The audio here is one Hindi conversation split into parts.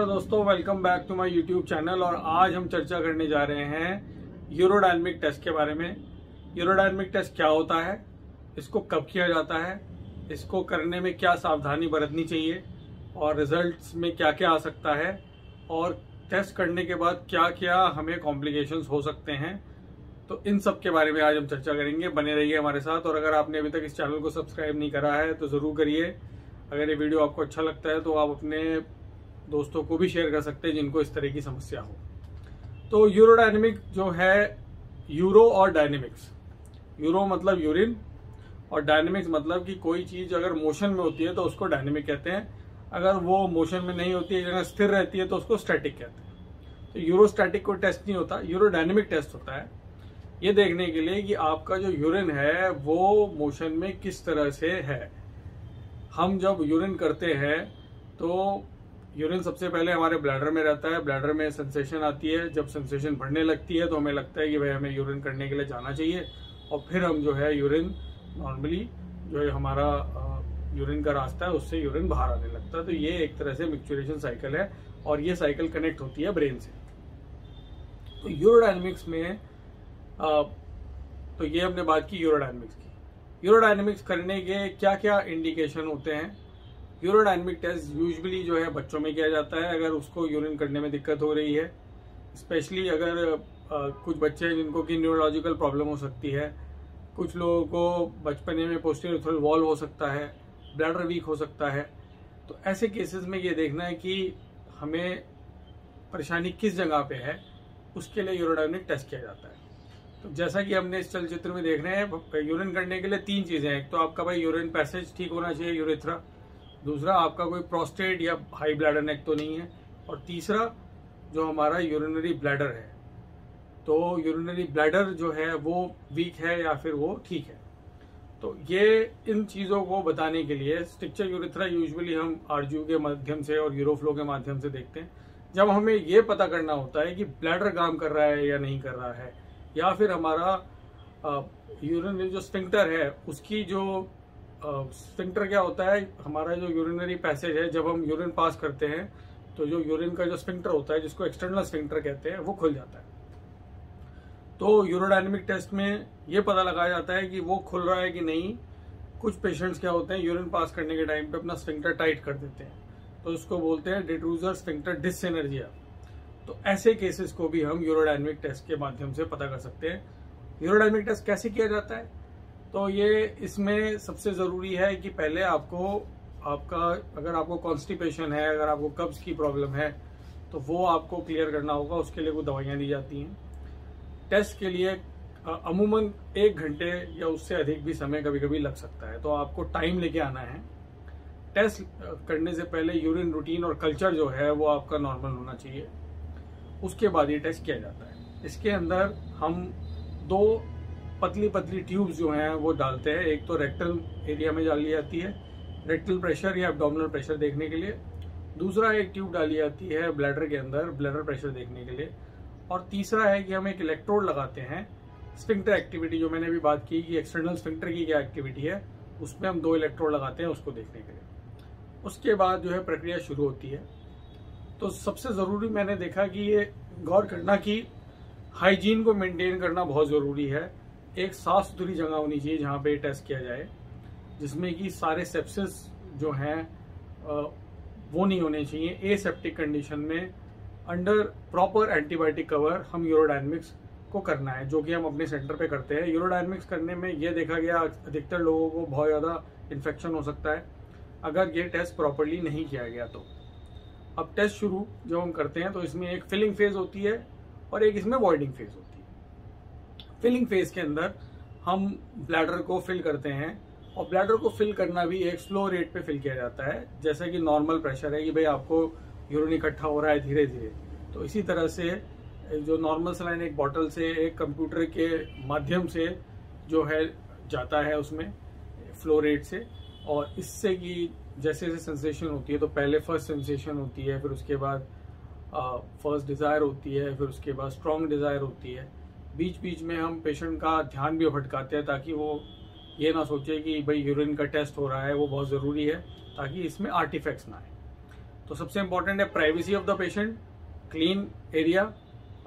नमस्कार दोस्तों, welcome back to my YouTube channel. और आज हम चर्चा करने जा रहे हैं यूरोडायनेमिक टेस्ट के बारे में। यूरोडायनेमिक टेस्ट क्या होता है, इसको कब किया जाता है, इसको करने में क्या सावधानी बरतनी चाहिए और रिजल्ट्स में क्या क्या आ सकता है, और टेस्ट करने के बाद क्या क्या हमें कॉम्प्लिकेशंस हो सकते हैं। तो इन सब के बारे में आज हम चर्चा करेंगे। बने रहिए हमारे साथ। और अगर आपने अभी तक इस चैनल को सब्सक्राइब नहीं करा है तो जरूर करिए। अगर ये वीडियो आपको अच्छा लगता है तो आप अपने दोस्तों को भी शेयर कर सकते हैं जिनको इस तरह की समस्या हो। तो यूरोडायनेमिक जो है, यूरो और डायनेमिक्स, यूरो मतलब यूरिन और डायनेमिक्स मतलब कि कोई चीज अगर मोशन में होती है तो उसको डायनेमिक कहते हैं, अगर वो मोशन में नहीं होती है, जगह स्थिर रहती है तो उसको स्टैटिक कहते हैं। तो यूरोस्टैटिक कोई टेस्ट नहीं होता, यूरोडायनेमिक टेस्ट होता है ये देखने के लिए कि आपका जो यूरिन है वो मोशन में किस तरह से है। हम जब यूरिन करते हैं तो यूरिन सबसे पहले हमारे ब्लैडर में रहता है। ब्लैडर में सेंसेशन आती है, जब सेंसेशन बढ़ने लगती है तो हमें लगता है कि भाई हमें यूरिन करने के लिए जाना चाहिए। और फिर हम जो है यूरिन नॉर्मली जो है हमारा यूरिन का रास्ता है उससे यूरिन बाहर आने लगता है। तो ये एक तरह से मिक्सचुरेशन साइकिल है और ये साइकिल कनेक्ट होती है ब्रेन से। तो यूरोडायनेमिक्स में तो ये हमने बात की यूरोडायनेमिक्स की। यूरोडायनेमिक्स करने के क्या क्या इंडिकेशन होते हैं। यूरोडायनेमिक टेस्ट यूजुअली जो है बच्चों में किया जाता है अगर उसको यूरिन करने में दिक्कत हो रही है, स्पेशली अगर कुछ बच्चे हैं जिनको कि न्यूरोलॉजिकल प्रॉब्लम हो सकती है, कुछ लोगों को बचपने में पोस्टीरियर यूरेथ्रल वॉल्व हो सकता है, ब्लैडर वीक हो सकता है। तो ऐसे केसेस में ये देखना है कि हमें परेशानी किस जगह पे है, उसके लिए यूरोडायनेमिक टेस्ट किया जाता है। तो जैसा कि हमने इस चलचित्र में देख रहे हैं, यूरिन करने के लिए तीन चीजें हैं। एक तो आपका भाई यूरिन पैसेज ठीक होना चाहिए, यूरेथ्रा। दूसरा आपका कोई प्रोस्टेट या हाई ब्लैडर नेक तो नहीं है। और तीसरा जो हमारा यूरिनरी ब्लैडर है, तो यूरिनरी ब्लैडर जो है वो वीक है या फिर वो ठीक है। तो ये इन चीजों को बताने के लिए स्ट्रक्चर यूरेथ्रा यूजुअली हम आरजीयू के माध्यम से और यूरोफ्लो के माध्यम से देखते हैं। जब हमें ये पता करना होता है कि ब्लैडर काम कर रहा है या नहीं कर रहा है, या फिर हमारा यूरिनरी जो स्फिंक्टर है उसकी जो स्फिंक्टर क्या होता है, हमारा जो यूरिनरी पैसेज है, जब हम यूरिन पास करते हैं तो जो यूरिन का जो स्फिंक्टर होता है जिसको एक्सटर्नल स्फिंक्टर कहते हैं वो खुल जाता है। तो यूरोडायनेमिक टेस्ट में ये पता लगाया जाता है कि वो खुल रहा है कि नहीं। कुछ पेशेंट्स क्या होते हैं यूरिन पास करने के टाइम पे अपना स्फिंक्टर टाइट कर देते हैं, तो उसको बोलते हैं डिट्रूजर स्फिंक्टर डिससिनर्जिया। तो ऐसे केसेस को भी हम यूरोडायनेमिक टेस्ट के माध्यम से पता कर सकते हैं। यूरोडायनेमिक टेस्ट कैसे किया जाता है, तो ये इसमें सबसे जरूरी है कि पहले अगर आपको कॉन्स्टिपेशन है, अगर आपको कब्ज की प्रॉब्लम है तो वो आपको क्लियर करना होगा। उसके लिए कुछ दवाइयां दी जाती हैं। टेस्ट के लिए अमूमन 1 घंटे या उससे अधिक भी समय कभी कभी लग सकता है, तो आपको टाइम लेके आना है। टेस्ट करने से पहले यूरिन रूटीन और कल्चर जो है वो आपका नॉर्मल होना चाहिए, उसके बाद ये टेस्ट किया जाता है। इसके अंदर हम 2 पतली पतली ट्यूब्स जो हैं वो डालते हैं। एक तो रेक्टल एरिया में डाली जाती है रेक्टल प्रेशर या एब्डोमिनल प्रेशर देखने के लिए। दूसरा एक ट्यूब डाली जाती है ब्लैडर के अंदर ब्लैडर प्रेशर देखने के लिए। और तीसरा है कि हम एक इलेक्ट्रोड लगाते हैं। स्फिंक्टर एक्टिविटी जो मैंने अभी बात की कि एक्सटर्नल स्फिंक्टर की क्या एक्टिविटी है, उसमें हम 2 इलेक्ट्रोड लगाते हैं उसको देखने के लिए। उसके बाद जो है प्रक्रिया शुरू होती है। तो सबसे जरूरी मैंने देखा कि ये गौर करना कि हाइजीन को मेंटेन करना बहुत जरूरी है। एक साफ सुथरी जगह होनी चाहिए जहाँ पे टेस्ट किया जाए, जिसमें कि सारे सेप्सिस जो हैं वो नहीं होने चाहिए। एसेप्टिक कंडीशन में अंडर प्रॉपर एंटीबायोटिक कवर हम यूरोडायनेमिक्स को करना है, जो कि हम अपने सेंटर पे करते हैं। यूरोडायनेमिक्स करने में ये देखा गया अधिकतर लोगों को बहुत ज़्यादा इन्फेक्शन हो सकता है अगर ये टेस्ट प्रॉपरली नहीं किया गया तो। अब टेस्ट शुरू जब हम करते हैं तो इसमें एक फिलिंग फेज होती है और एक इसमें वॉइडिंग फेज होती है। फिलिंग फेज के अंदर हम ब्लैडर को फिल करते हैं और ब्लैडर को फिल करना भी एक स्लो रेट पे फिल किया जाता है, जैसा कि नॉर्मल प्रेशर है कि भाई आपको यूरिन इकट्ठा हो रहा है धीरे धीरे। तो इसी तरह से जो नॉर्मल सलाइन एक बॉटल से एक कंप्यूटर के माध्यम से जो है जाता है उसमें फ्लो रेट से, और इससे कि जैसे जैसे सेंसेशन होती है तो पहले फर्स्ट सेंसेशन होती है, फिर उसके बाद फर्स्ट डिजायर होती है, फिर उसके बाद स्ट्रॉन्ग डिजायर होती है। बीच बीच में हम पेशेंट का ध्यान भी भटकाते हैं ताकि वो ये ना सोचे कि भाई यूरिन का टेस्ट हो रहा है, वो बहुत ज़रूरी है ताकि इसमें आर्टिफैक्ट्स ना आए। तो सबसे इंपॉर्टेंट है privacy of the patient, clean area,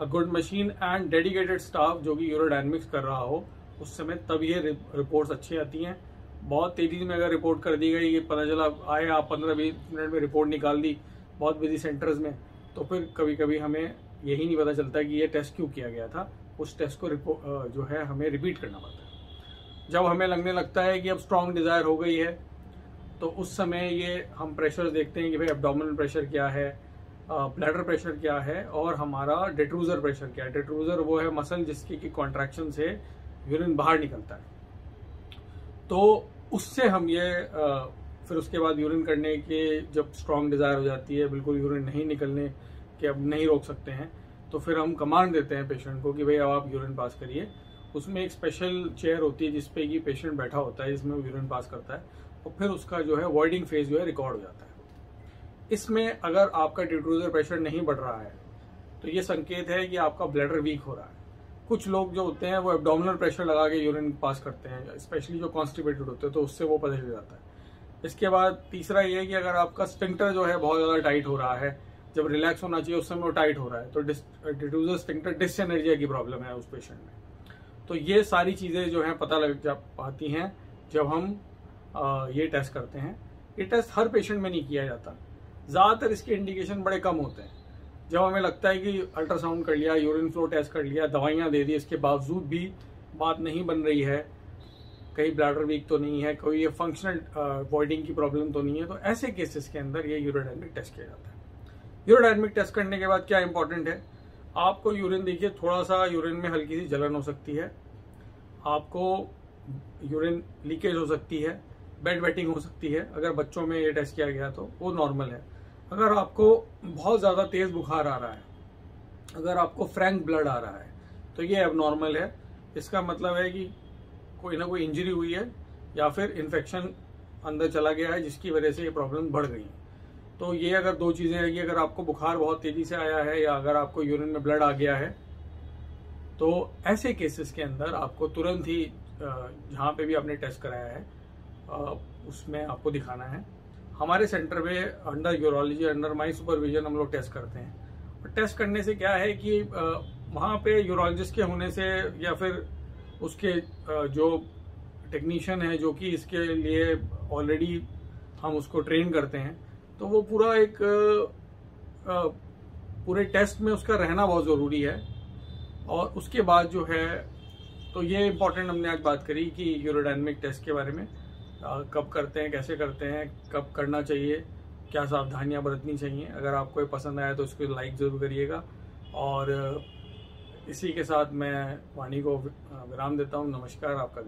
a good machine and dedicated staff जो कि यूरोडायनेमिक्स कर रहा हो उस समय, तब ये रिपोर्ट्स अच्छी आती हैं। बहुत तेजी में अगर रिपोर्ट कर दी गई, ये पता चला आए आप 15-20 मिनट में रिपोर्ट निकाल दी बहुत बिजी सेंटर्स में, तो फिर कभी कभी हमें यही नहीं पता चलता कि ये टेस्ट क्यों किया गया था। उस टेस्ट को जो है हमें रिपीट करना पड़ता है। जब हमें लगने लगता है कि अब स्ट्रॉन्ग डिजायर हो गई है, तो उस समय ये हम प्रेशर देखते हैं कि भाई एब्डोमिनल प्रेशर क्या है, ब्लैडर प्रेशर क्या है, और हमारा डेट्रूजर प्रेशर क्या है। डेट्रूजर वो है मसल जिसकी की कॉन्ट्रैक्शन से यूरिन बाहर निकलता है। तो उससे हम ये फिर उसके बाद यूरिन करने के जब स्ट्रॉन्ग डिजायर हो जाती है, बिल्कुल यूरिन नहीं निकलने के अब नहीं रोक सकते हैं, तो फिर हम कमांड देते हैं पेशेंट को कि भाई अब आप यूरिन पास करिए। उसमें एक स्पेशल चेयर होती है जिसपे कि पेशेंट बैठा होता है, जिसमें वो यूरिन पास करता है, और फिर उसका जो है वॉइडिंग फेज जो है रिकॉर्ड हो जाता है। इसमें अगर आपका डेट्रूजर प्रेशर नहीं बढ़ रहा है तो ये संकेत है कि आपका ब्लैडर वीक हो रहा है। कुछ लोग जो होते हैं वो एब्डोमिनल प्रेशर लगा के यूरिन पास करते हैं, स्पेशली जो कॉन्स्टिपेटेड होते हैं, तो उससे वो पता चल जाता है। इसके बाद तीसरा ये है कि अगर आपका स्फिंक्टर जो है बहुत ज़्यादा टाइट हो रहा है, जब रिलैक्स होना चाहिए उस समय वो टाइट हो रहा है, तो डिफ्यूजर स्फिंक्टर डिसएनर्जिया की प्रॉब्लम है उस पेशेंट में। तो ये सारी चीज़ें जो हैं पता लग पाती हैं जब हम ये टेस्ट करते हैं। ये टेस्ट हर पेशेंट में नहीं किया जाता, ज़्यादातर इसके इंडिकेशन बड़े कम होते हैं। जब हमें लगता है कि अल्ट्रासाउंड कर लिया, यूरिन फ्लो टेस्ट कर लिया, दवाइयाँ दे दी, इसके बावजूद भी बात नहीं बन रही है, कहीं ब्लैडर वीक तो नहीं है, कोई ये फंक्शनल वॉइडिंग की प्रॉब्लम तो नहीं है, तो ऐसे केसेस के अंदर ये यूरोडायनेमिक टेस्ट किया जाता है। यूरोडायनेमिक टेस्ट करने के बाद क्या इंपॉर्टेंट है, आपको यूरिन देखिए थोड़ा सा यूरिन में हल्की सी जलन हो सकती है, आपको यूरिन लीकेज हो सकती है, बेड वेटिंग हो सकती है। अगर बच्चों में ये टेस्ट किया गया तो वो नॉर्मल है। अगर आपको बहुत ज़्यादा तेज़ बुखार आ रहा है, अगर आपको फ्रैंक ब्लड आ रहा है, तो ये अब नॉर्मल है। इसका मतलब है कि कोई ना कोई इंजरी हुई है या फिर इन्फेक्शन अंदर चला गया है जिसकी वजह से ये प्रॉब्लम बढ़ गई है। तो ये अगर दो चीज़ें हैं कि अगर आपको बुखार बहुत तेज़ी से आया है या अगर आपको यूरिन में ब्लड आ गया है, तो ऐसे केसेस के अंदर आपको तुरंत ही जहाँ पे भी आपने टेस्ट कराया है उसमें आपको दिखाना है। हमारे सेंटर में under urology, under my supervision हम लोग टेस्ट करते हैं। और टेस्ट करने से क्या है कि वहाँ पे यूरोलॉजिस्ट के होने से या फिर उसके जो टेक्नीशियन है जो कि इसके लिए ऑलरेडी हम उसको ट्रेन करते हैं, तो वो पूरा एक पूरे टेस्ट में उसका रहना बहुत ज़रूरी है। और उसके बाद जो है, तो ये इम्पोर्टेंट हमने आज बात करी कि यूरोडायनेमिक टेस्ट के बारे में, कब करते हैं, कैसे करते हैं, कब करना चाहिए, क्या सावधानियां बरतनी चाहिए। अगर आपको ये पसंद आया तो इसको लाइक ज़रूर करिएगा। और इसी के साथ मैं वाणी को विराम देता हूँ। नमस्कार, आपका दिन।